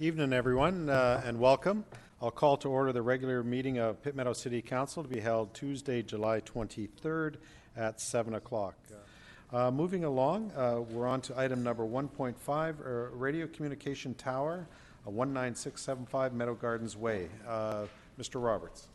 Evening, everyone, and welcome. I'll call to order the regular meeting of Pitt Meadows City Council to be held Tuesday, July 23rd at 7 o'clock. Moving along, we're on to item number 1.5, Radio Communication Tower, 19675 Meadow Gardens Way. Mr. Roberts.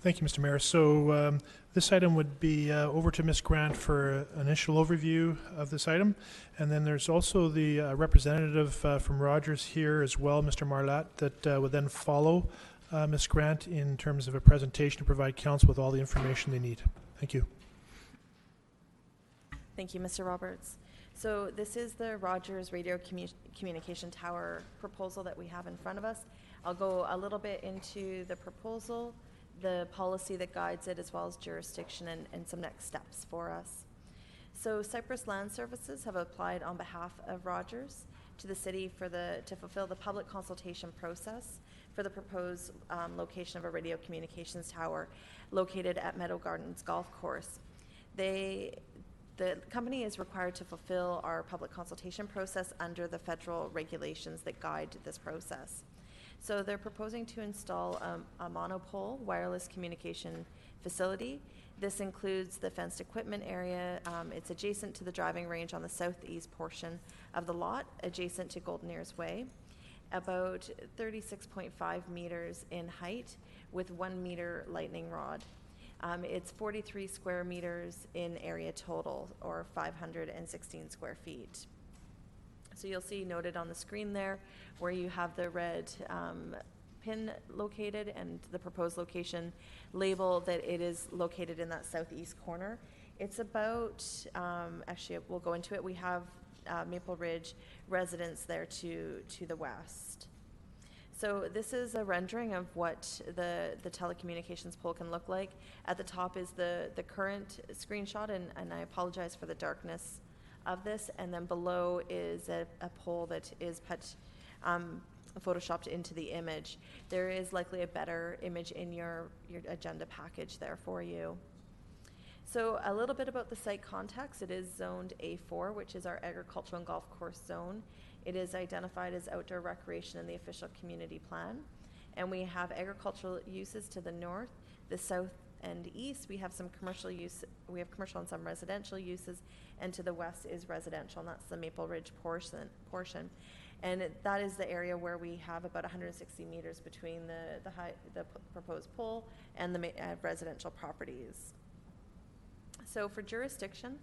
Thank you, Mr. Mayor. So this item would be over to Ms. Grant for an initial overview of this item. And then there's also the representative from Rogers here as well, Mr. Marlatt, that would then follow Ms. Grant in terms of a presentation to provide council with all the information they need. Thank you. Thank you, Mr. Roberts. So this is the Rogers Radio Communication Tower proposal that we have in front of us. I'll go a little bit into the proposal, the policy that guides it, as well as jurisdiction and some next steps for us. So Cypress Land Services have applied on behalf of Rogers to the city to fulfill the public consultation process for the proposed location of a radio communications tower located at Meadow Gardens Golf Course. The company is required to fulfill our public consultation process under the federal regulations that guide this process. So they're proposing to install a monopole wireless communication facility. This includes the fenced equipment area. It's adjacent to the driving range on the southeast portion of the lot, adjacent to Golden Ears Way, about 36.5 meters in height with 1 meter lightning rod. It's 43 square meters in area total, or 516 square feet. So you'll see noted on the screen there where you have the red pin located and the proposed location label that it is located in that southeast corner. It's about, actually we'll go into it, we have Maple Ridge residents there to the west. So this is a rendering of what the telecommunications pole can look like. At the top is the current screenshot, and I apologize for the darkness of this, and then below is a pole that is photoshopped into the image. There is likely a better image in your agenda package there for you. So a little bit about the site context. It is zoned A4, which is our agricultural and golf course zone. It is identified as outdoor recreation in the official community plan. And we have agricultural uses to the north, the south and east. We have some commercial use, we have commercial and some residential uses, and to the west is residential, and that's the Maple Ridge portion. And that is the area where we have about 160 meters between the proposed pole and the residential properties. So for jurisdiction,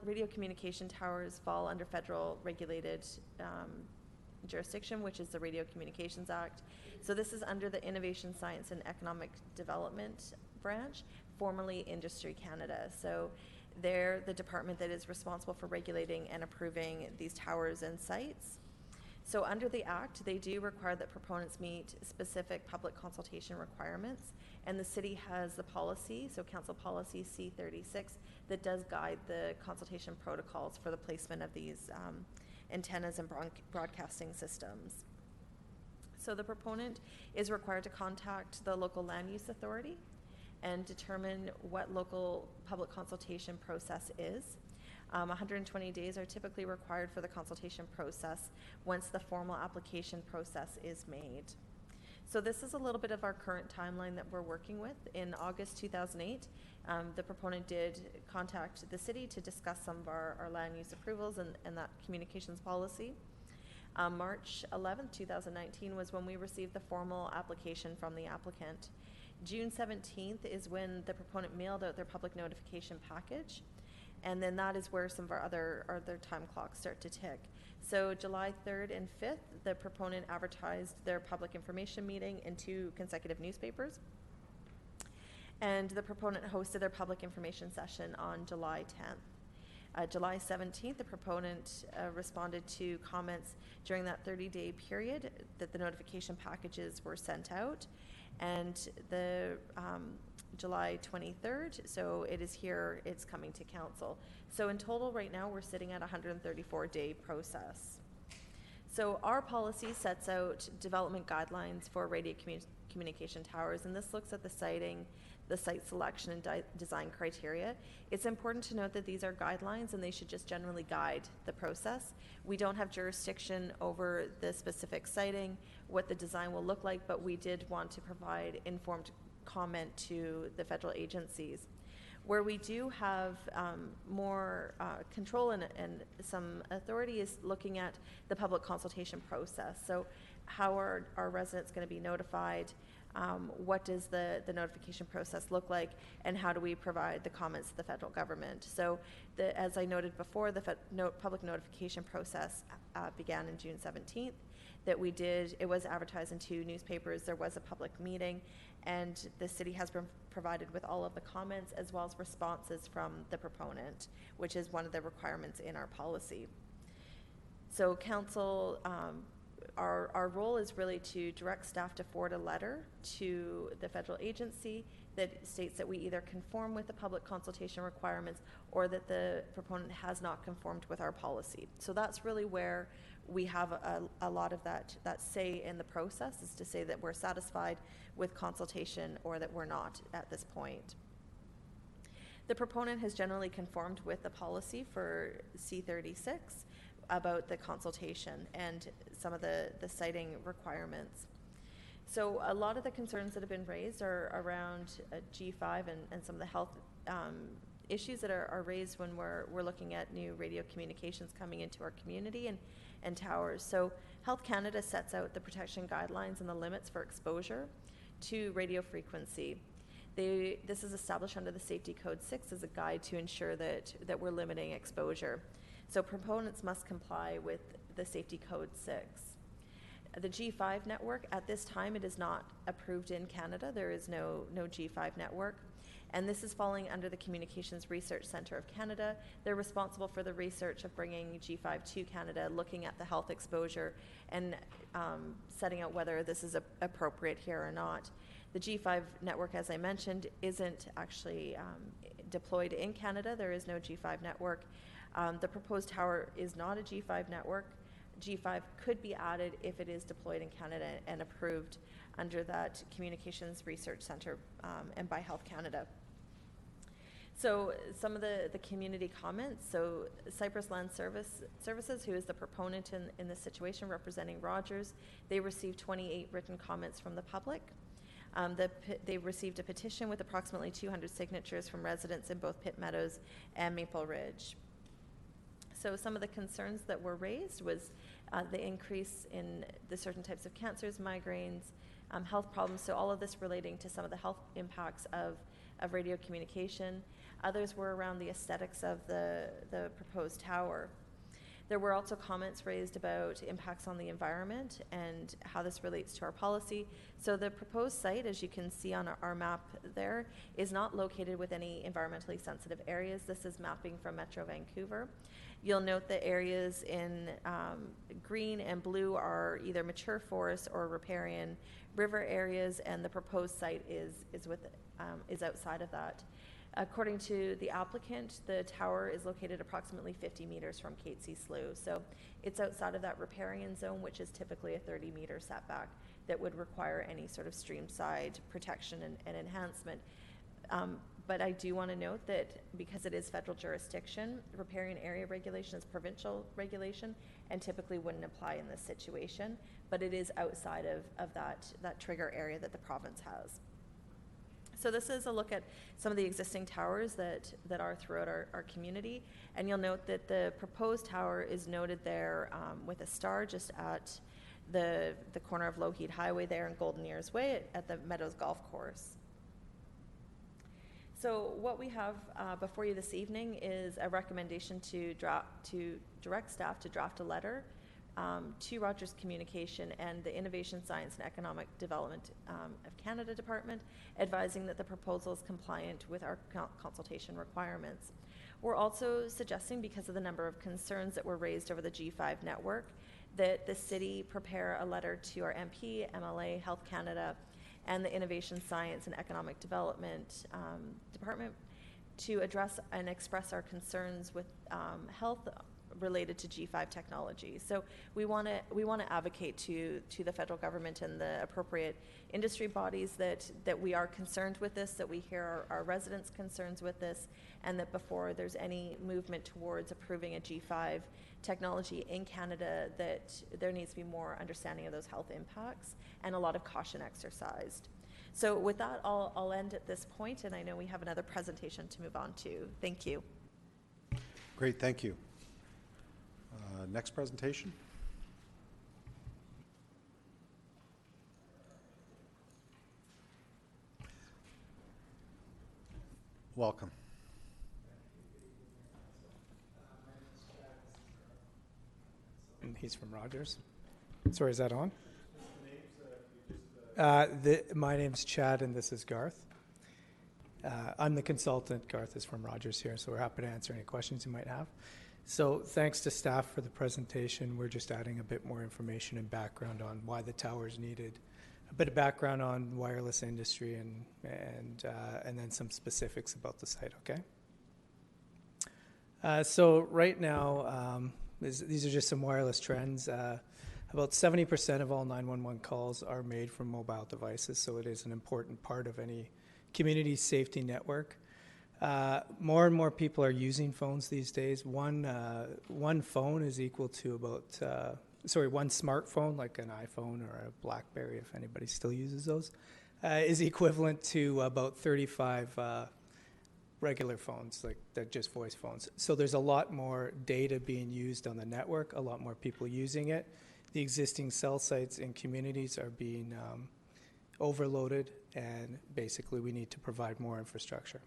radio communication towers fall under federal regulated jurisdiction, which is the Radio Communications Act. So this is under the Innovation, Science and Economic Development branch, formerly Industry Canada. So they're the department that is responsible for regulating and approving these towers and sites. So under the Act, they do require that proponents meet specific public consultation requirements, and the city has the policy, so Council Policy C36, that does guide the consultation protocols for the placement of these antennas and broadcasting systems. So the proponent is required to contact the local land use authority and determine what local public consultation process is. 120 days are typically required for the consultation process once the formal application process is made. So this is a little bit of our current timeline that we're working with. In August 2008, the proponent did contact the city to discuss some of our land use approvals and that communications policy. March 11th, 2019 was when we received the formal application from the applicant. June 17th is when the proponent mailed out their public notification package. And then that is where some of our other time clocks start to tick. So July 3rd and 5th, the proponent advertised their public information meeting in 2 consecutive newspapers. And the proponent hosted their public information session on July 10th. July 17th, the proponent responded to comments during that 30-day period that the notification packages were sent out. And the July 23rd, so it is here, it's coming to council. So in total right now we're sitting at a 134-day process. So our policy sets out development guidelines for radio communication towers, and this looks at the siting, the site selection and design criteria. It's important to note that these are guidelines and they should just generally guide the process. We don't have jurisdiction over the specific siting, what the design will look like, but we did want to provide informed comment to the federal agencies. Where we do have more control and some authority is looking at the public consultation process. So how are our residents going to be notified? What does the notification process look like? And how do we provide the comments to the federal government? So as I noted before, the public notification process began in June 17th. That we did, it was advertised in 2 newspapers, there was a public meeting, and the city has been provided with all of the comments as well as responses from the proponent, which is one of the requirements in our policy. So council, our role is really to direct staff to forward a letter to the federal agency that states that we either conform with the public consultation requirements or that the proponent has not conformed with our policy. So that's really where we have a lot of that say in the process, is to say that we're satisfied with consultation or that we're not at this point. The proponent has generally conformed with the policy for C36 about the consultation and some of the siting requirements. So a lot of the concerns that have been raised are around G5 and some of the health issues that are raised when we're looking at new radio communications coming into our community and towers. So Health Canada sets out the protection guidelines and the limits for exposure to radio frequency. This is established under the Safety Code 6 as a guide to ensure that we're limiting exposure. So proponents must comply with the Safety Code 6. The G5 network, at this time, it is not approved in Canada. There is no G5 network. And this is falling under the Communications Research Centre of Canada. They're responsible for the research of bringing G5 to Canada, looking at the health exposure and setting out whether this is appropriate here or not. The G5 network, as I mentioned, isn't actually deployed in Canada. There is no G5 network. The proposed tower is not a G5 network. G5 could be added if it is deployed in Canada and approved under that Communications Research Centre and by Health Canada. So some of the community comments, so Cypress Land Services, who is the proponent in this situation representing Rogers, they received 28 written comments from the public. They received a petition with approximately 200 signatures from residents in both Pitt Meadows and Maple Ridge. So some of the concerns that were raised was the increase in the certain types of cancers, migraines, health problems, so all of this relating to some of the health impacts of radio communication. Others were around the aesthetics of the proposed tower. There were also comments raised about impacts on the environment and how this relates to our policy. So the proposed site, as you can see on our map there, is not located with any environmentally sensitive areas. This is mapping from Metro Vancouver. You'll note the areas in green and blue are either mature forest or riparian river areas, and the proposed site is outside of that. According to the applicant, the tower is located approximately 50 meters from Catesy Slough. So it's outside of that riparian zone, which is typically a 30-meter setback that would require any sort of streamside protection and enhancement. But I do want to note that because it is federal jurisdiction, riparian area regulation is provincial regulation and typically wouldn't apply in this situation, but it is outside of that trigger area that the province has. So this is a look at some of the existing towers that are throughout our community, and you'll note that the proposed tower is noted there with a star just at the corner of Lougheed Highway there and Golden Ears Way at the Meadows Golf Course. So what we have before you this evening is a recommendation to direct staff to draft a letter to Rogers Communication and the Innovation, Science and Economic Development of Canada Department, advising that the proposal is compliant with our consultation requirements. We're also suggesting, because of the number of concerns that were raised over the G5 network, that the city prepare a letter to our MP, MLA, Health Canada, and the Innovation, Science and Economic Development Department to address and express our concerns with health related to G5 technology. So we want to advocate to the federal government and the appropriate industry bodies that we are concerned with this, that we hear our residents' concerns with this, and that before there's any movement towards approving a G5 technology in Canada, that there needs to be more understanding of those health impacts and a lot of caution exercised. So with that, I'll end at this point, and I know we have another presentation to move on to. Thank you. Great, thank you. Next presentation. Welcome. And he's from Rogers. Sorry, is that on? My name's Chad, and this is Garth. I'm the consultant. Garth is from Rogers here, so we're happy to answer any questions you might have. So thanks to staff for the presentation. We're just adding a bit more information and background on why the tower is needed, a bit of background on wireless industry, and then some specifics about the site, okay? So right now, these are just some wireless trends. About 70% of all 911 calls are made from mobile devices, so it is an important part of any community safety network. More and more people are using phones these days. One phone is equal to about, one smartphone, like an iPhone or a BlackBerry, if anybody still uses those, is equivalent to about 35 regular phones, like they're just voice phones. So there's a lot more data being used on the network, a lot more people using it. The existing cell sites in communities are being overloaded, and basically we need to provide more infrastructure.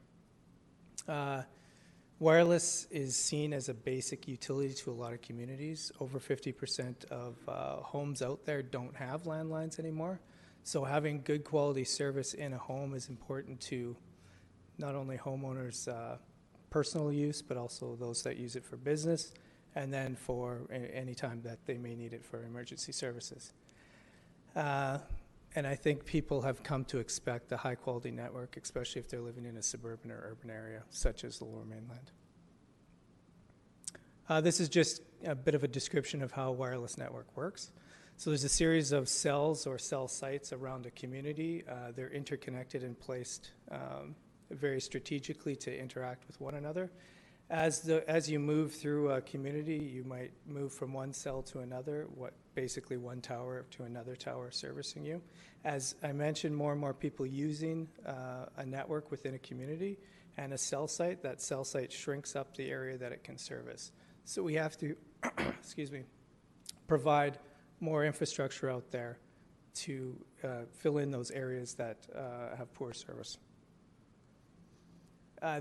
Wireless is seen as a basic utility to a lot of communities. Over 50% of homes out there don't have landlines anymore. So having good quality service in a home is important to not only homeowners' personal use, but also those that use it for business, and then for any time that they may need it for emergency services. And I think people have come to expect a high-quality network, especially if they're living in a suburban or urban area, such as the Lower Mainland. This is just a bit of a description of how a wireless network works. So there's a series of cells or cell sites around a community. They're interconnected and placed very strategically to interact with one another. As you move through a community, you might move from one cell to another, basically one tower to another tower servicing you. As I mentioned, more and more people using a network within a community and a cell site, that cell site shrinks up the area that it can service. So we have to, provide more infrastructure out there to fill in those areas that have poor service.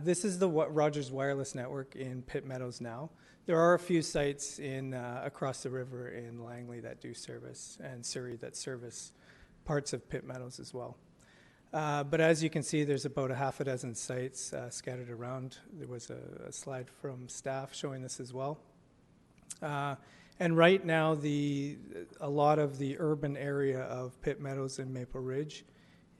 This is the Rogers Wireless Network in Pitt Meadows now. There are a few sites across the river in Langley that do service, and Surrey that service parts of Pitt Meadows as well. But as you can see, there's about a half a dozen sites scattered around. There was a slide from staff showing this as well. And right now, a lot of the urban area of Pitt Meadows and Maple Ridge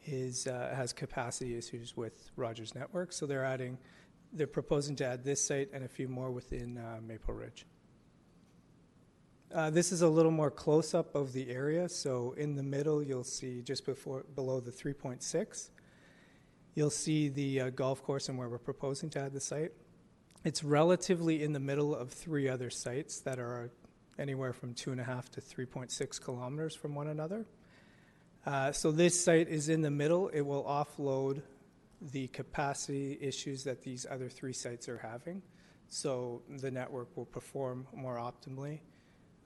has capacity issues with Rogers Network, so they're proposing to add this site and a few more within Maple Ridge. This is a little more close-up of the area. So in the middle, you'll see just below the 3.6, you'll see the golf course and where we're proposing to add the site. It's relatively in the middle of three other sites that are anywhere from 2.5 to 3.6 kilometers from one another. So this site is in the middle. It will offload the capacity issues that these other three sites are having. So the network will perform more optimally,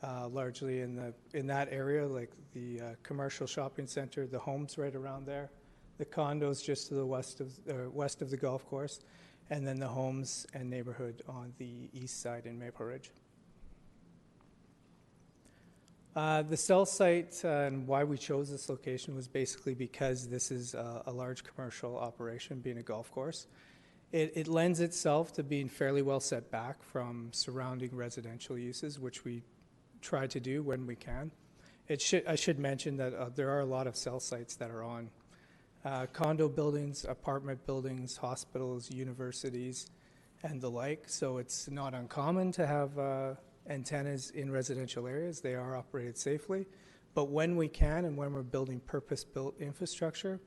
largely in that area, like the commercial shopping center, the homes right around there, the condos just to the west of the golf course, and then the homes and neighborhood on the east side in Maple Ridge. The cell site and why we chose this location was basically because this is a large commercial operation, being a golf course. It lends itself to being fairly well set back from surrounding residential uses, which we try to do when we can. I should mention that there are a lot of cell sites that are on condo buildings, apartment buildings, hospitals, universities, and the like. So it's not uncommon to have antennas in residential areas. They are operated safely. But when we can and when we're building purpose-built infrastructure,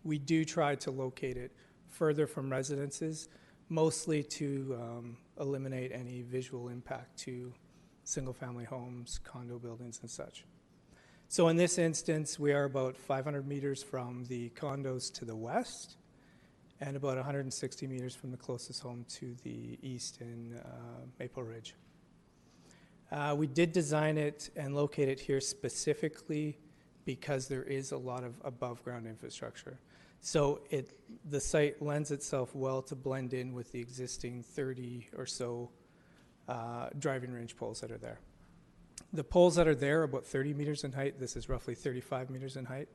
we do try to locate it further from residences, mostly to eliminate any visual impact to single-family homes, condo buildings, and such. So in this instance, we are about 500 meters from the condos to the west and about 160 meters from the closest home to the east in Maple Ridge. We did design it and locate it here specifically because there is a lot of above-ground infrastructure. So the site lends itself well to blend in with the existing 30 or so driving range poles that are there. The poles that are there are about 30 meters in height. This is roughly 35 meters in height.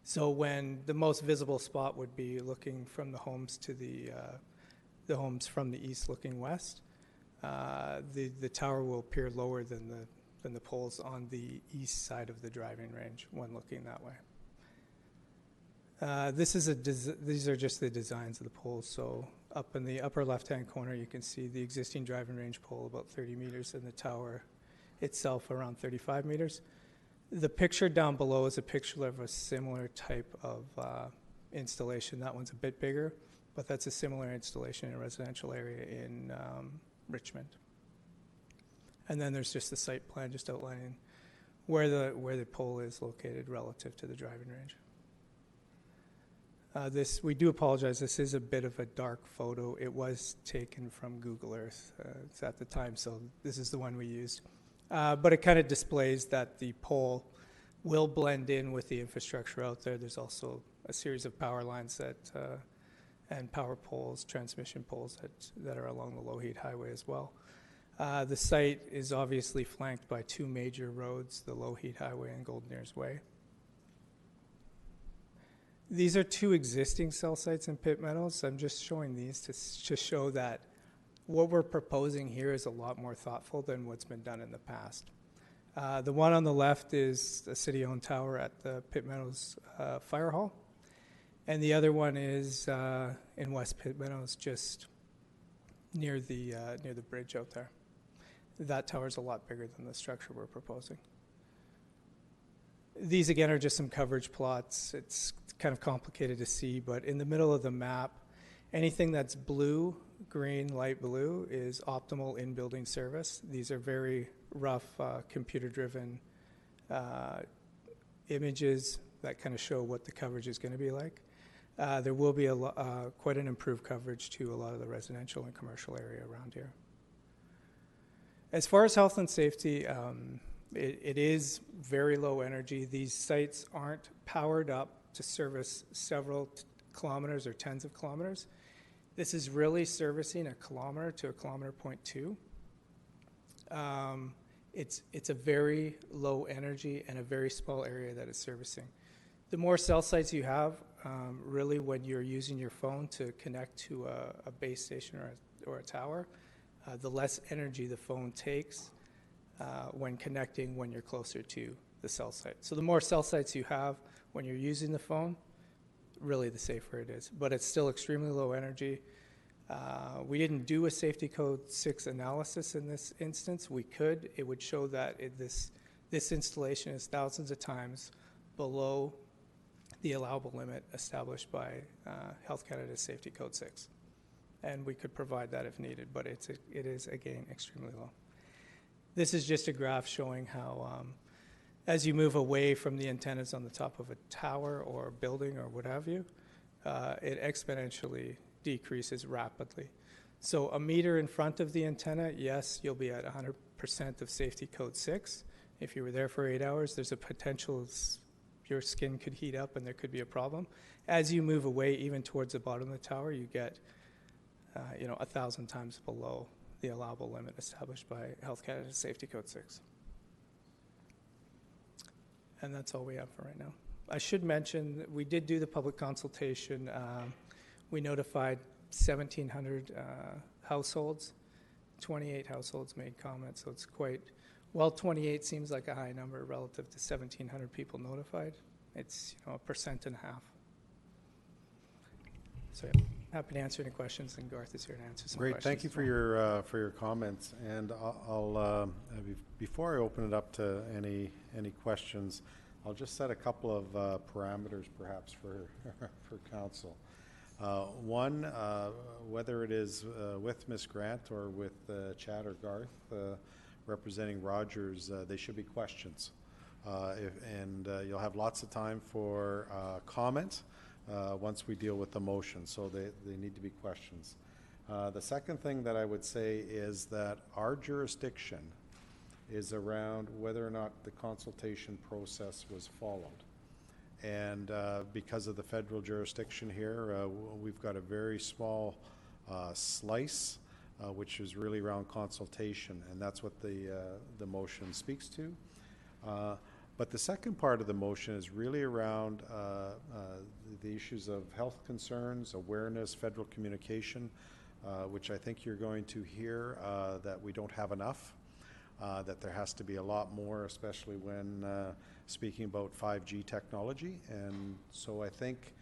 So when the most visible spot would be looking from the homes to the homes from the east looking west, the tower will appear lower than the poles on the east side of the driving range when looking that way. These are just the designs of the poles. So up in the upper left-hand corner, you can see the existing driving range pole about 30 meters and the tower itself around 35 meters. The picture down below is a picture of a similar type of installation. That one's a bit bigger, but that's a similar installation in a residential area in Richmond. And then there's just the site plan just outlining where the pole is located relative to the driving range. We do apologize, this is a bit of a dark photo. It was taken from Google Earth at the time, so this is the one we used. But it kind of displays that the pole will blend in with the infrastructure out there. There's also a series of power lines and power poles, transmission poles that are along the Lougheed Highway as well. The site is obviously flanked by two major roads, the Lougheed Highway and Golden Ears Way. These are two existing cell sites in Pitt Meadows. I'm just showing these to show that what we're proposing here is a lot more thoughtful than what's been done in the past. The one on the left is a city-owned tower at the Pitt Meadows Fire Hall, and the other one is in West Pitt Meadows, just near the bridge out there. That tower is a lot bigger than the structure we're proposing. These, again, are just some coverage plots. It's kind of complicated to see, but in the middle of the map, anything that's blue, green, light blue is optimal in-building service. These are very rough computer-driven images that kind of show what the coverage is going to be like. There will be quite an improved coverage to a lot of the residential and commercial area around here. As far as health and safety, it is very low energy. These sites aren't powered up to service several kilometers or tens of kilometers. This is really servicing a kilometer to a kilometer 0.2. It's a very low energy and a very small area that it's servicing. The more cell sites you have, really when you're using your phone to connect to a base station or a tower, the less energy the phone takes when connecting when you're closer to the cell site. So the more cell sites you have when you're using the phone, really the safer it is. But it's still extremely low energy. We didn't do a safety code 6 analysis in this instance. We could. It would show that this installation is thousands of times below the allowable limit established by Health Canada's Safety Code 6. And we could provide that if needed, but it is, again, extremely low. This is just a graph showing how as you move away from the antennas on the top of a tower or a building or what have you, it exponentially decreases rapidly. So a meter in front of the antenna, yes, you'll be at 100% of Safety Code 6. If you were there for 8 hours, there's a potential your skin could heat up and there could be a problem. As you move away, even towards the bottom of the tower, you get 1,000 times below the allowable limit established by Health Canada's Safety Code 6. And that's all we have for right now. I should mention that we did do the public consultation. We notified 1,700 households. 28 households made comments, so it's quite, well, 28 seems like a high number relative to 1,700 people notified. It's 1.5%. So yeah, happy to answer any questions, and Garth is here to answer some Great, questions. thank you for your comments. And before I open it up to any questions, I'll just set a couple of parameters perhaps for for council. One, whether it is with Ms. Grant or with Chad or Garth representing Rogers, they should be questions. You'll have lots of time for comment once we deal with the motion, so they need to be questions. The second thing that I would say is that our jurisdiction is around whether or not the consultation process was followed. And because of the federal jurisdiction here, we've got a very small slice, which is really around consultation, and that's what the motion speaks to. But the second part of the motion is really around the issues of health concerns, awareness, federal communication, which I think you're going to hear that we don't have enough, that there has to be a lot more, especially when speaking about 5G technology. And so I think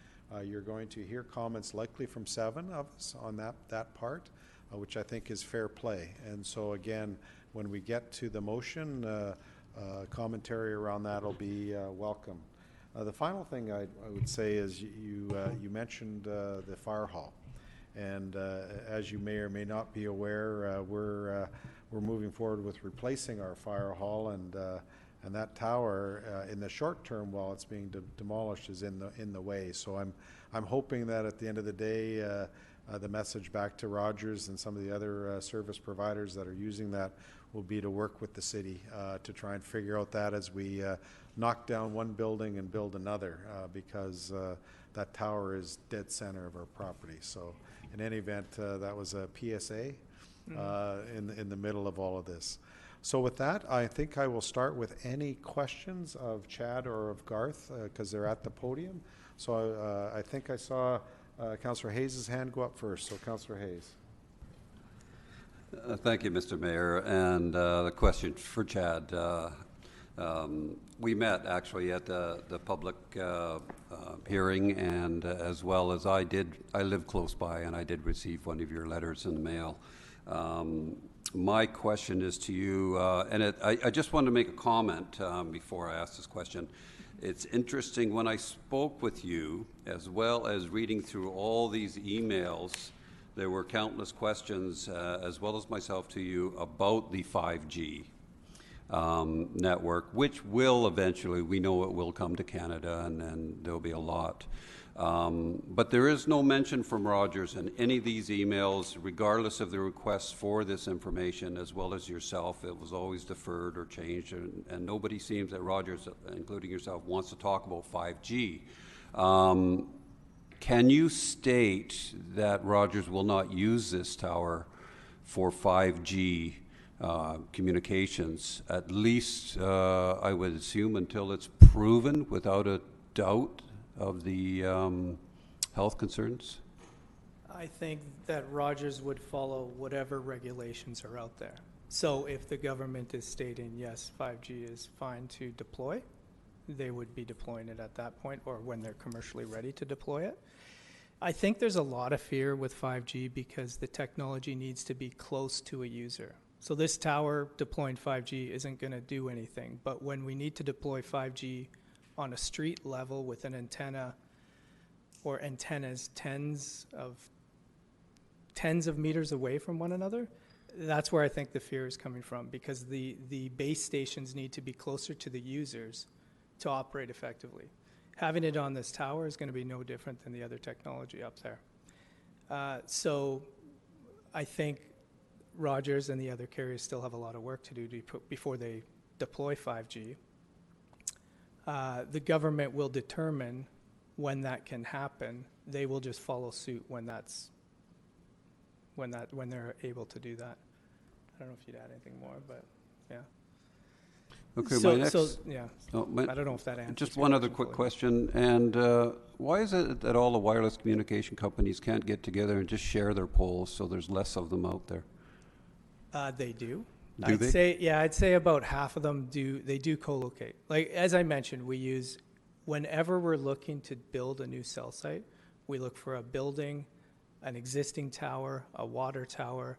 you're going to hear comments likely from 7 of us on that part, which I think is fair play. And so again, when we get to the motion, commentary around that will be welcome. The final thing I would say is you mentioned the fire hall, and as you may or may not be aware, we're moving forward with replacing our fire hall, and that tower in the short term, while it's being demolished, is in the way. So I'm hoping that at the end of the day, the message back to Rogers and some of the other service providers that are using that will be to work with the city to try and figure out that as we knock down one building and build another, because that tower is dead center of our property. So in any event, that was a PSA in the middle of all of this. So with that, I think I will start with any questions of Chad or of Garth, because they're at the podium. So I think I saw Councillor Hayes' hand go up first. So Councillor Hayes. Thank you, Mr. Mayor. And the question for Chad. We met actually at the public hearing, and as well as I live close by, and I did receive one of your letters in the mail. My question is to you, and I just wanted to make a comment before I ask this question. It's interesting, when I spoke with you, as well as reading through all these emails, there were countless questions, as well as myself, to you about the 5G network, which will eventually, we know it will come to Canada, and there'll be a lot. But there is no mention from Rogers in any of these emails, regardless of the requests for this information, as well as yourself. It was always deferred or changed, and nobody seems that Rogers, including yourself, wants to talk about 5G. Can you state that Rogers will not use this tower for 5G communications, at least I would assume until it's proven without a doubt of the health concerns? I think that Rogers would follow whatever regulations are out there. So if the government is stating, yes, 5G is fine to deploy, they would be deploying it at that point, or when they're commercially ready to deploy it. I think there's a lot of fear with 5G because the technology needs to be close to a user. So this tower deploying 5G isn't going to do anything, but when we need to deploy 5G on a street level with an antenna or antennas tens of meters away from one another, that's where I think the fear is coming from, because the base stations need to be closer to the users to operate effectively. Having it on this tower is going to be no different than the other technology up there. So I think Rogers and the other carriers still have a lot of work to do before they deploy 5G. The government will determine when that can happen. They will just follow suit when they're able to do that. I don't know if you'd add anything more, but yeah. Okay, So, my next. I don't know if that answers. Just one other quick question, and why is it that all the wireless communication companies can't get together and just share their poles so there's less of them out there? They do. Do they? I'd say about half of them do. They do co-locate. Like, as I mentioned, we use, whenever we're looking to build a new cell site, we look for a building, an existing tower, a water tower,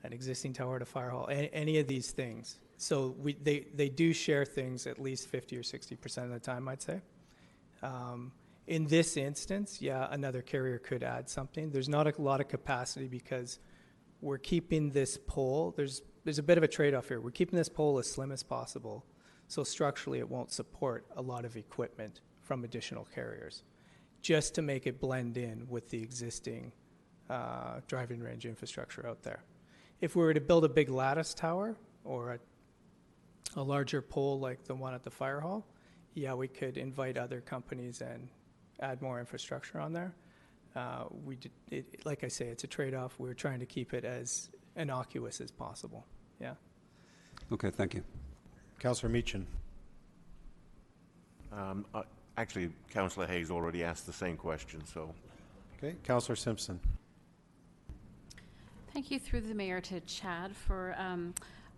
an existing tower at a fire hall, any of these things. So they do share things at least 50 or 60% of the time, I'd say. In this instance, yeah, another carrier could add something. There's not a lot of capacity because we're keeping this pole, there's a bit of a trade-off here. We're keeping this pole as slim as possible, so structurally it won't support a lot of equipment from additional carriers, just to make it blend in with the existing driving range infrastructure out there. If we were to build a big lattice tower or a larger pole like the one at the fire hall, yeah, we could invite other companies and add more infrastructure on there. Like I say, it's a trade-off. We're trying to keep it as innocuous as possible. Yeah. Okay, thank you. Councillor Meechan. Actually, Councillor Hayes already asked the same question, so. Okay, Councillor Simpson. Thank you through the mayor to Chad for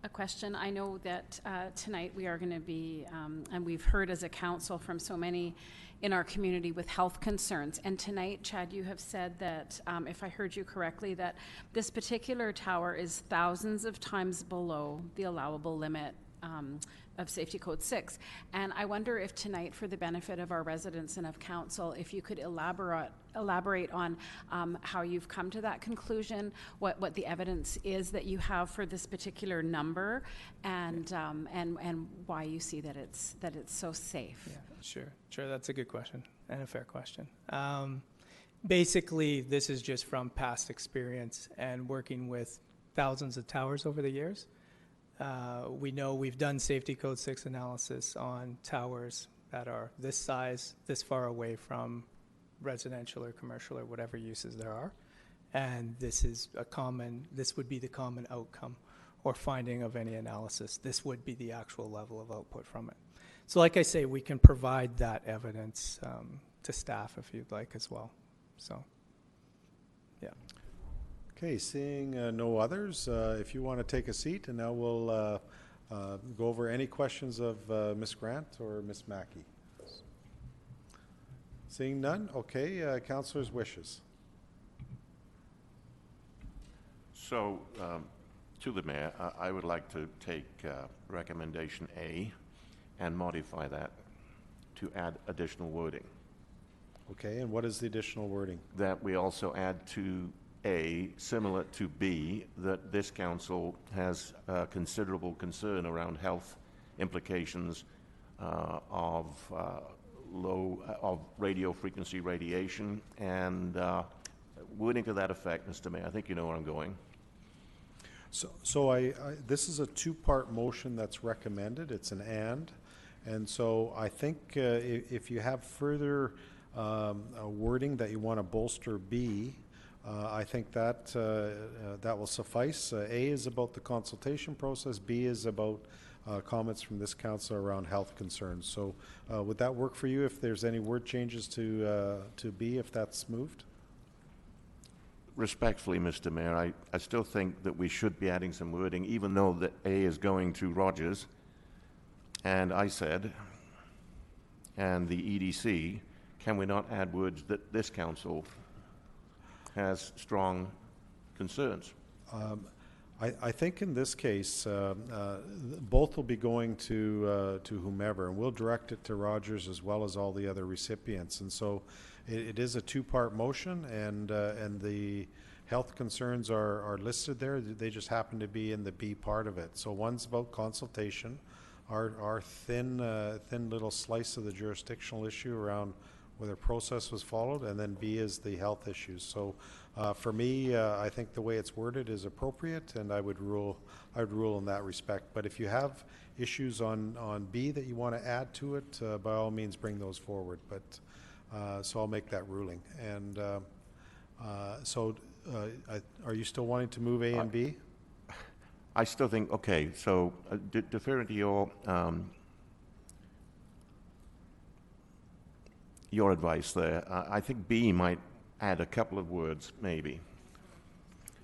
a question. I know that tonight we are going to be, and we've heard as a council from so many in our community with health concerns. And tonight, Chad, you have said that, if I heard you correctly, that this particular tower is thousands of times below the allowable limit of Safety Code 6. And I wonder if tonight, for the benefit of our residents and of council, if you could elaborate on how you've come to that conclusion, what the evidence is that you have for this particular number, and why you see that it's so safe. Yeah, sure. That's a good question and a fair question. Basically, this is just from past experience and working with thousands of towers over the years. We know we've done Safety Code 6 analysis on towers that are this size, this far away from residential or commercial or whatever uses there are. And this would be the common outcome or finding of any analysis. This would be the actual level of output from it. So like I say, we can provide that evidence to staff if you'd like as well. So, yeah. Okay, seeing no others, if you want to take a seat, and now we'll go over any questions of Ms. Grant or Ms. Mackey. Seeing none, okay, councillors' wishes. So, to the mayor, I would like to take recommendation A and modify that to add additional wording. Okay, and what is the additional wording? That we also add to A, similar to B, that this council has considerable concern around health implications of radio frequency radiation, and wording to that effect, Mr. Mayor. I think you know where I'm going. So this is a two-part motion that's recommended. It's an and so I think if you have further wording that you want to bolster B, I think that that will suffice. A is about the consultation process. B is about comments from this council around health concerns. So would that work for you if there's any word changes to B, if that's moved? Respectfully, Mr. Mayor, I still think that we should be adding some wording, even though that A is going to Rogers, and I said, and the EDC, can we not add words that this council has strong concerns? I think in this case, both will be going to whomever, and we'll direct it to Rogers as well as all the other recipients. And so it is a two-part motion, and the health concerns are listed there. They just happen to be in the B part of it. So one's about consultation, our thin little slice of the jurisdictional issue around whether process was followed, and then B is the health issues. So for me, I think the way it's worded is appropriate, and I would rule in that respect. But if you have issues on B that you want to add to it, by all means bring those forward. But so I'll make that ruling. And are you still wanting to move A and B? I still think, okay, so deferring to your advice there, I think B might add a couple of words, maybe.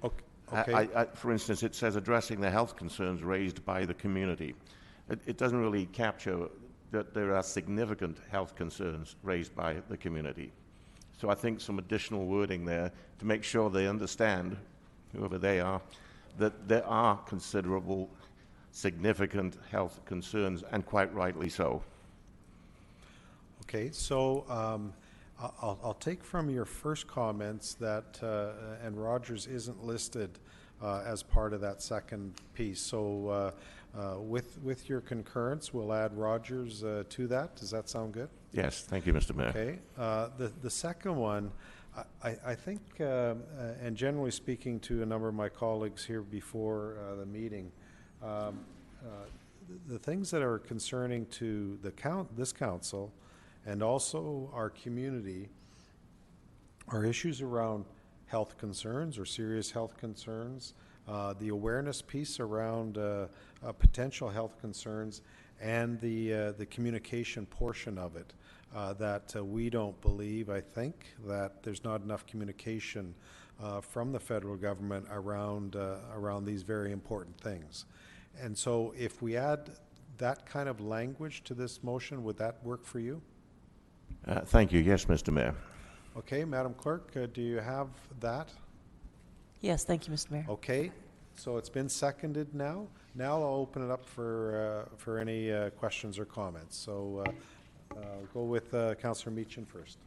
Okay. For instance, it says addressing the health concerns raised by the community. It doesn't really capture that there are significant health concerns raised by the community. So I think some additional wording there to make sure they understand, whoever they are, that there are considerable, significant health concerns, and quite rightly so. Okay, so I'll take from your first comments that, and Rogers isn't listed as part of that second piece. So with your concurrence, we'll add Rogers to that. Does that sound good? Yes, thank you, Mr. Mayor. Okay. The second one, I think, and generally speaking to a number of my colleagues here before the meeting, the things that are concerning to this council and also our community are issues around health concerns or serious health concerns, the awareness piece around potential health concerns, and the communication portion of it. That we don't believe, I think, that there's not enough communication from the federal government around these very important things. And so if we add that kind of language to this motion, would that work for you? Thank you. Yes, Mr. Mayor. Okay, Madam Clerk, do you have that? Yes, thank you, Mr. Mayor. Okay, so it's been seconded now. Now I'll open it up for any questions or comments. So go with Councillor Meachin first.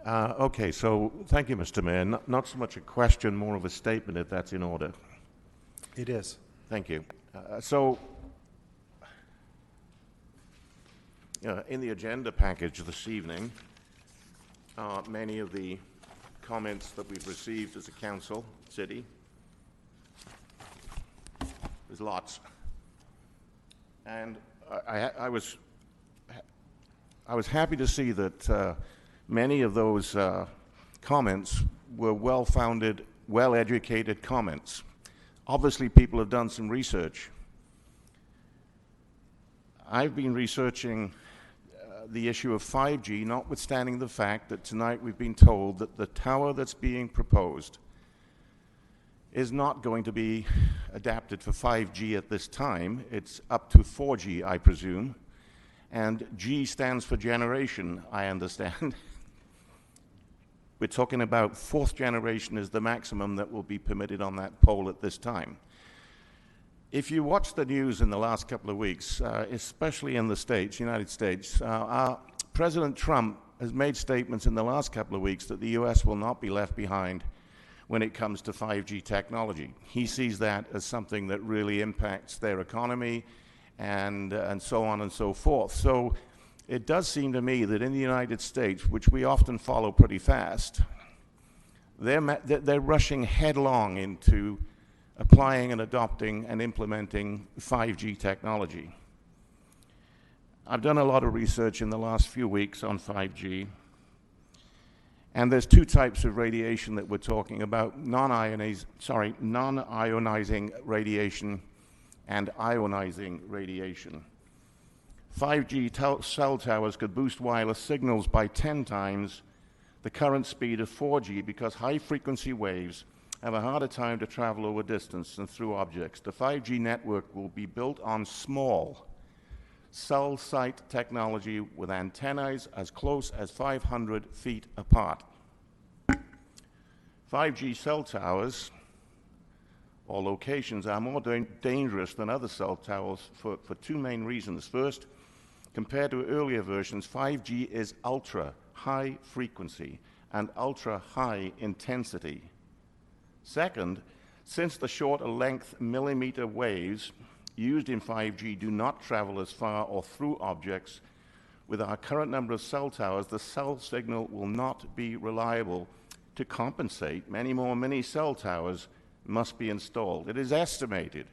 Okay, so thank you, Mr. Mayor. Not so much a question, more of a statement, if that's in order. It is. Thank you. In the agenda package this evening are many of the comments that we've received as a council, city. There's lots. And I was happy to see that many of those comments were well-founded, well-educated comments. Obviously, people have done some research. I've been researching the issue of 5G, notwithstanding the fact that tonight we've been told that the tower that's being proposed is not going to be adapted for 5G at this time. It's up to 4G, I presume. And G stands for generation, I understand. We're talking about fourth generation is the maximum that will be permitted on that pole at this time. If you watch the news in the last couple of weeks, especially in the States, United States, President Trump has made statements in the last couple of weeks that the U.S. will not be left behind when it comes to 5G technology. He sees that as something that really impacts their economy and so on and so forth. So it does seem to me that in the United States, which we often follow pretty fast, they're rushing headlong into applying and adopting and implementing 5G technology. I've done a lot of research in the last few weeks on 5G, and there's two types of radiation that we're talking about, non-ionizing radiation and ionizing radiation. 5G cell towers could boost wireless signals by 10 times the current speed of 4G because high-frequency waves have a harder time to travel over distance and through objects. The 5G network will be built on small cell site technology with antennas as close as 500 feet apart. 5G cell towers or locations are more dangerous than other cell towers for two main reasons. First, compared to earlier versions, 5G is ultra high frequency and ultra high intensity. Second, since the shorter length millimeter waves used in 5G do not travel as far or through objects, with our current number of cell towers, the cell signal will not be reliable. To compensate, many more mini cell towers must be installed. It is estimated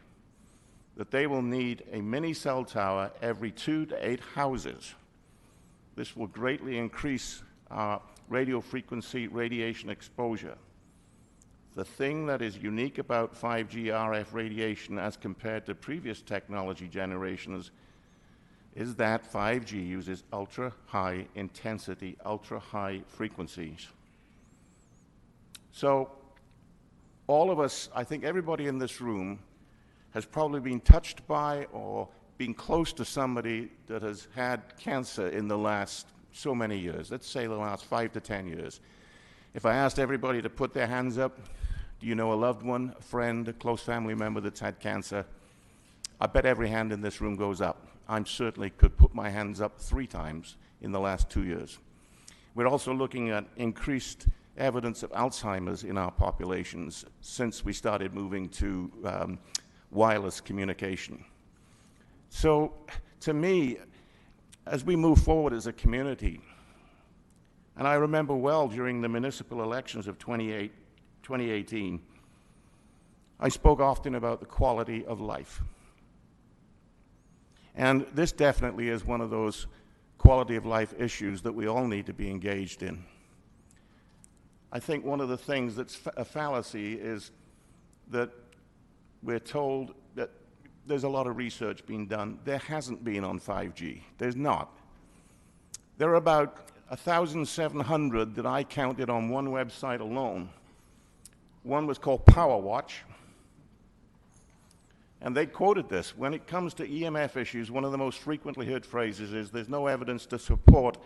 that they will need a mini cell tower every 2 to 8 houses. This will greatly increase our radio frequency radiation exposure. The thing that is unique about 5G RF radiation as compared to previous technology generations is that 5G uses ultra-high intensity, ultra-high frequencies. So all of us, I think everybody in this room, has probably been touched by or been close to somebody that has had cancer in the last so many years, let's say the last 5 to 10 years, if I asked everybody to put their hands up, do you know a loved one, a friend, a close family member that's had cancer? I bet every hand in this room goes up. I certainly could put my hands up 3 times in the last 2 years. We're also looking at increased evidence of Alzheimer's in our populations since we started moving to wireless communication. So, to me, as we move forward as a community, and I remember well during the municipal elections of 2018, I spoke often about the quality of life. And this definitely is one of those quality of life issues that we all need to be engaged in. I think one of the things that's a fallacy is that we're told that there's a lot of research being done. There hasn't been on 5G. There's not. There are about 1,700 that I counted on one website alone. One was called PowerWatch, and they quoted this. When it comes to EMF issues, one of the most frequently heard phrases is there's no evidence to support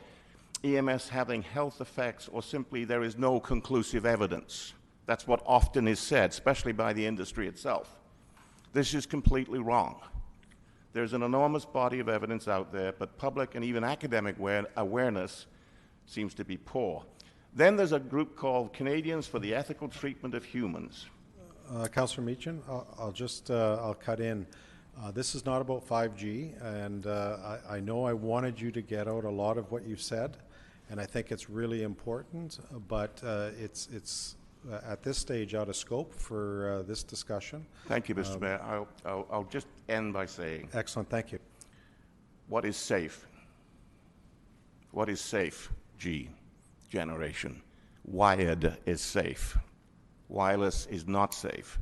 EMS having health effects, or simply there is no conclusive evidence. That's what often is said, especially by the industry itself. This is completely wrong. There's an enormous body of evidence out there, but public and even academic awareness seems to be poor. Then there's a group called Canadians for the Ethical Treatment of Humans. Councillor Meechan, I'll cut in. This is not about 5G, and I know I wanted you to get out a lot of what you've said, and I think it's really important, but it's at this stage out of scope for this discussion. Thank you, Mr. Mayor. I'll just end by saying... Excellent, thank you. What is safe? What is safe? G generation. Wired is safe. Wireless is not safe,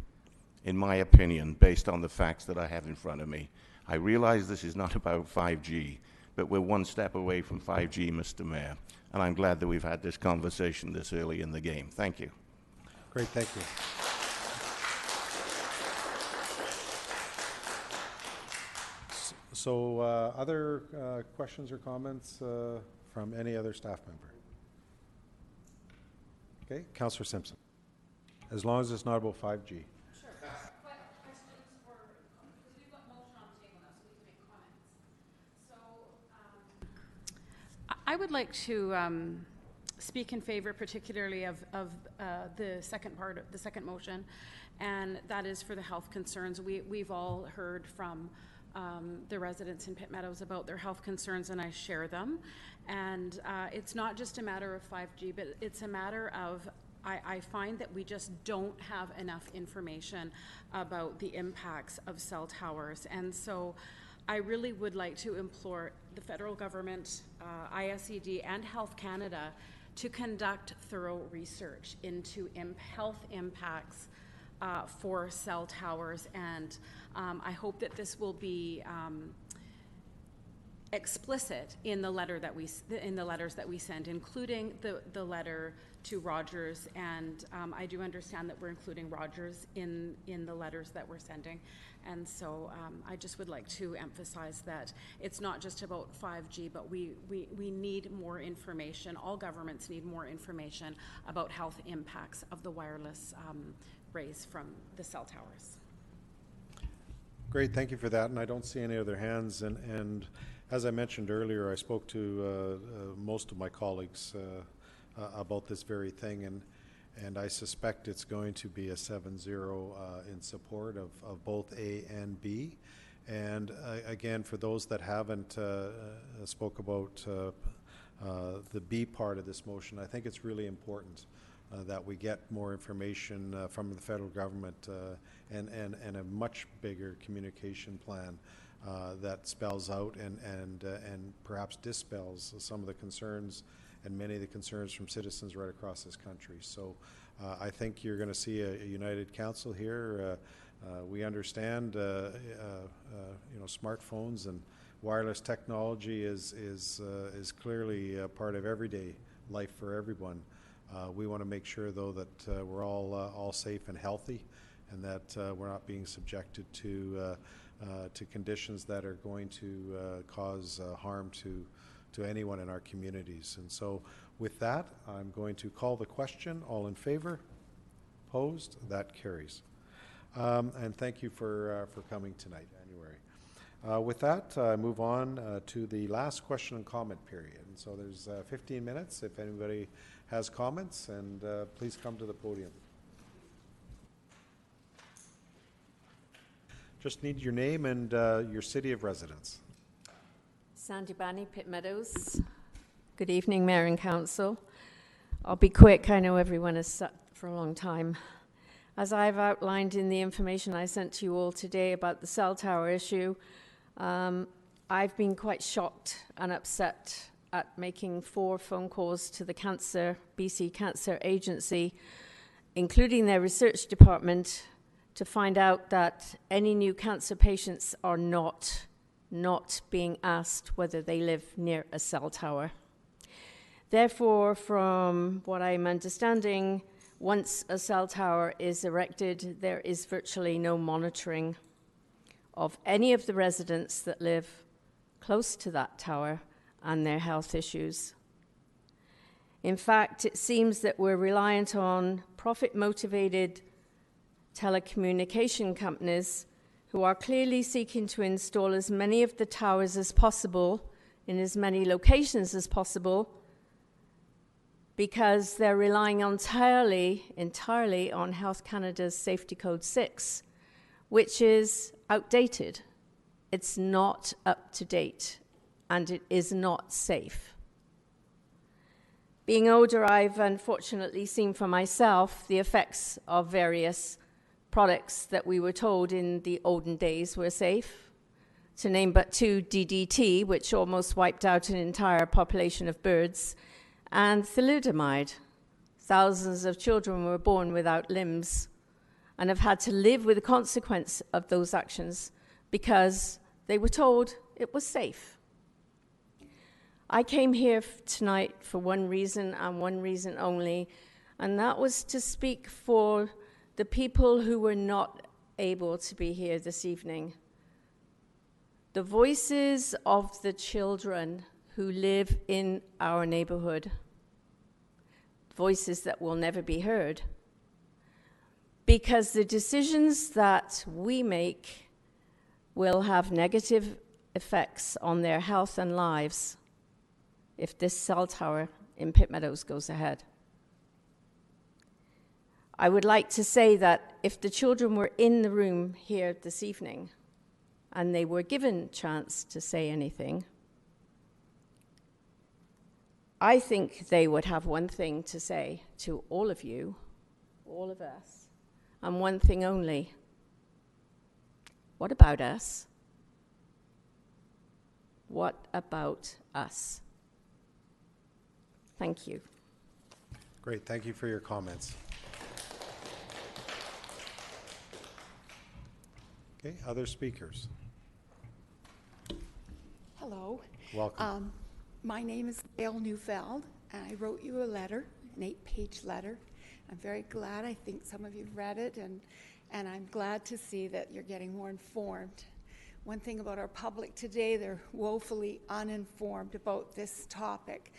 in my opinion, based on the facts that I have in front of me. I realize this is not about 5G, but we're one step away from 5G, Mr. Mayor, and I'm glad that we've had this conversation this early in the game. Thank you. Great, thank you. So, other questions or comments from any other staff member? Okay, Councillor Simpson. As long as it's not about 5G. Sure. Questions for, because we've got motion on the table now, so we can make comments. So I would like to speak in favor particularly of the second part of the second motion, and that is for the health concerns. We've all heard from the residents in Pitt Meadows about their health concerns, and I share them. And it's not just a matter of 5G, but it's a matter of I find that we just don't have enough information about the impacts of cell towers. And so I really would like to implore the federal government, ISED, and Health Canada to conduct thorough research into health impacts for cell towers. And I hope that this will be explicit in the letters that we send, including the letter to Rogers, and I do understand that we're including Rogers in the letters that we're sending, and so I just would like to emphasize that it's not just about 5G, but we need more information. All governments need more information about health impacts of the wireless rays from the cell towers. Great, thank you for that, and I don't see any other hands, and as I mentioned earlier, I spoke to most of my colleagues about this very thing, and I suspect it's going to be a 7-0 in support of both A and B. And again, for those that haven't spoke about the B part of this motion, I think it's really important that we get more information from the federal government and a much bigger communication plan that spells out and perhaps dispels some of the concerns and many of the concerns from citizens right across this country. So I think you're going to see a united council here. We understand, smartphones and wireless technology is clearly a part of everyday life for everyone. We want to make sure, though, that we're all safe and healthy, and that we're not being subjected to conditions that are going to cause harm to to anyone in our communities. And so with that, I'm going to call the question. All in favor? Opposed? That carries. And thank you for coming tonight, January. With that, move on to the last question and comment period. And so there's 15 minutes if anybody has comments, and please come to the podium. Just need your name and your city of residence. Sandy Banney, Pitt Meadows. Good evening, Mayor and Council. I'll be quick. I know everyone has sat for a long time. As I've outlined in the information I sent to you all today about the cell tower issue, I've been quite shocked and upset at making 4 phone calls to the BC Cancer Agency, including their research department, to find out that any new cancer patients are not being asked whether they live near a cell tower. Therefore, from what I'm understanding, once a cell tower is erected, there is virtually no monitoring of any of the residents that live close to that tower and their health issues. In fact, it seems that we're reliant on profit-motivated telecommunication companies who are clearly seeking to install as many of the towers as possible in as many locations as possible, because they're relying entirely on Health Canada's Safety Code 6, which is outdated. It's not up to date, and it is not safe. Being older, I've unfortunately seen for myself the effects of various products that we were told in the olden days were safe. To name but 2, DDT, which almost wiped out an entire population of birds, and thalidomide. Thousands of children were born without limbs and have had to live with the consequence of those actions because they were told it was safe. I came here tonight for one reason and one reason only, and that was to speak for the people who were not able to be here this evening. The voices of the children who live in our neighborhood. Voices that will never be heard. Because the decisions that we make will have negative effects on their health and lives if this cell tower in Pitt Meadows goes ahead. I would like to say that if the children were in the room here this evening and they were given a chance to say anything, I think they would have one thing to say to all of you, all of us, and one thing only. What about us? What about us? Thank you. Great, thank you for your comments. Okay, other speakers. Hello. Welcome. My name is Gail Neufeld, and I wrote you a letter, an 8-page letter. I'm very glad. I think some of you have read it, and I'm glad to see that you're getting more informed. One thing about our public today, they're woefully uninformed about this topic,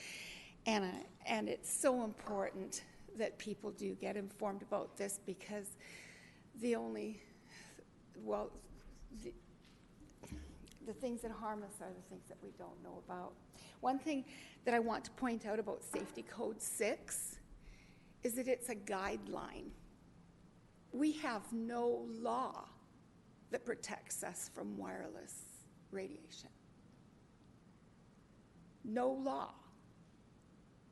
and it's so important that people do get informed about this, because the things that harm us are the things that we don't know about. One thing that I want to point out about Safety Code 6 is that it's a guideline. We have no law that protects us from wireless radiation. No law.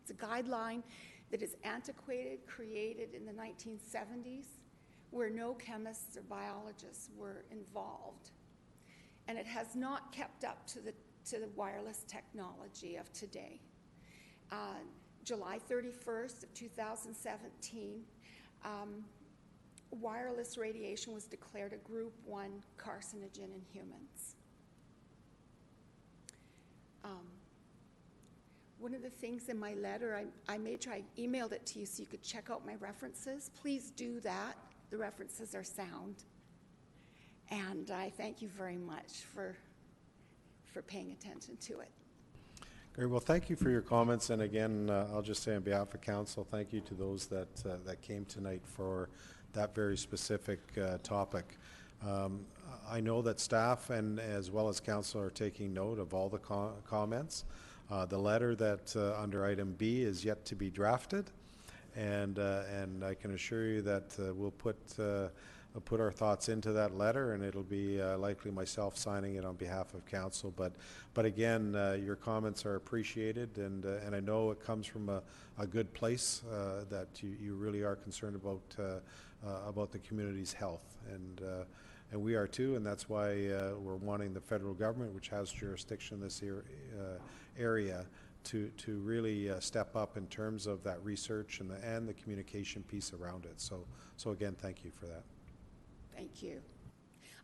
It's a guideline that is antiquated, created in the 1970s, where no chemists or biologists were involved. And it has not kept up to the wireless technology of today. July 31st of 2017, wireless radiation was declared a Group 1 carcinogen in humans. One of the things in my letter, I made sure I emailed it to you so you could check out my references. Please do that. The references are sound. And I thank you very much for paying attention to it. Great. Well, thank you for your comments. And again, I'll just say on behalf of council, thank you to those that that came tonight for that very specific topic. I know that staff and as well as council are taking note of all the comments. The letter that under item B is yet to be drafted, and I can assure you that we'll put our thoughts into that letter, and it'll be likely myself signing it on behalf of council. But again, your comments are appreciated, and I know it comes from a good place that you really are concerned about the community's health, and we are too, and that's why we're wanting the federal government, which has jurisdiction in this area, to really step up in terms of that research and the communication piece around it. So again, thank you for that. Thank you.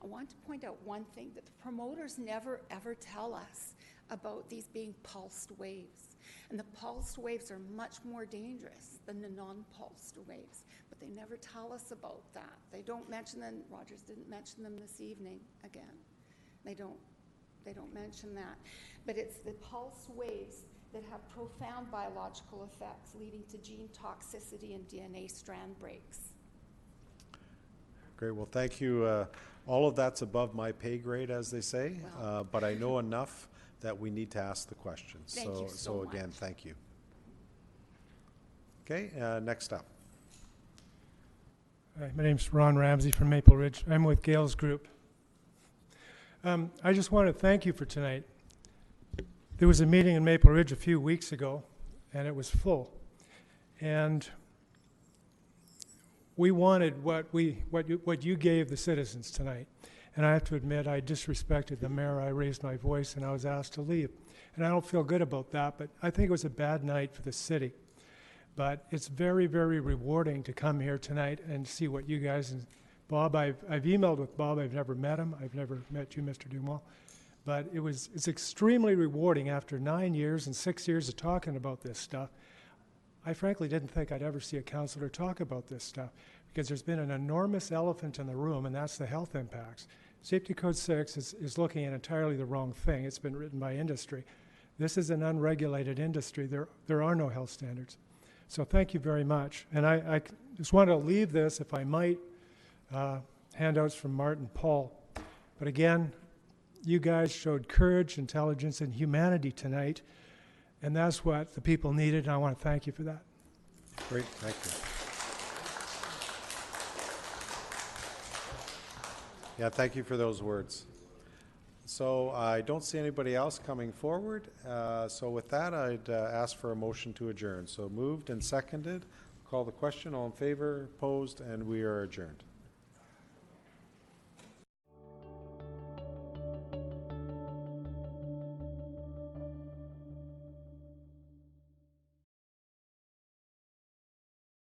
I want to point out one thing, that the promoters never ever tell us about these being pulsed waves. And the pulsed waves are much more dangerous than the non-pulsed waves, but they never tell us about that. They don't mention them. Rogers didn't mention them this evening again. They don't mention that. But it's the pulse waves that have profound biological effects leading to gene toxicity and DNA strand breaks. Great. Well, thank you. All of that's above my pay grade, as they say, but I know enough that we need to ask the questions. Thank you so much. Again, thank you. Okay, next up. Hi, my name's Ron Ramsey from Maple Ridge. I'm with Gail's group. I just want to thank you for tonight. There was a meeting in Maple Ridge a few weeks ago, and it was full. And we wanted what you gave the citizens tonight. And I have to admit, I disrespected the mayor. I raised my voice, and I was asked to leave. And I don't feel good about that, but I think it was a bad night for the city. But it's very, very rewarding to come here tonight and see what you guys and Bob, I've emailed with Bob. I've never met him. I've never met you, Mr. Dumas. But it's extremely rewarding after 9 years and 6 years of talking about this stuff. I frankly didn't think I'd ever see a councillor talk about this stuff, because there's been an enormous elephant in the room, and that's the health impacts. Safety Code 6 is looking at entirely the wrong thing. It's been written by industry. This is an unregulated industry. There are no health standards. So thank you very much. And I just want to leave this, if I might, handouts from Martin Paul. But again, you guys showed courage, intelligence, and humanity tonight, and that's what the people needed, and I want to thank you for that. Great, thank you. Yeah, thank you for those words. So I don't see anybody else coming forward. So with that, I'd ask for a motion to adjourn. So moved and seconded. Call the question. All in favor, opposed, and we are adjourned.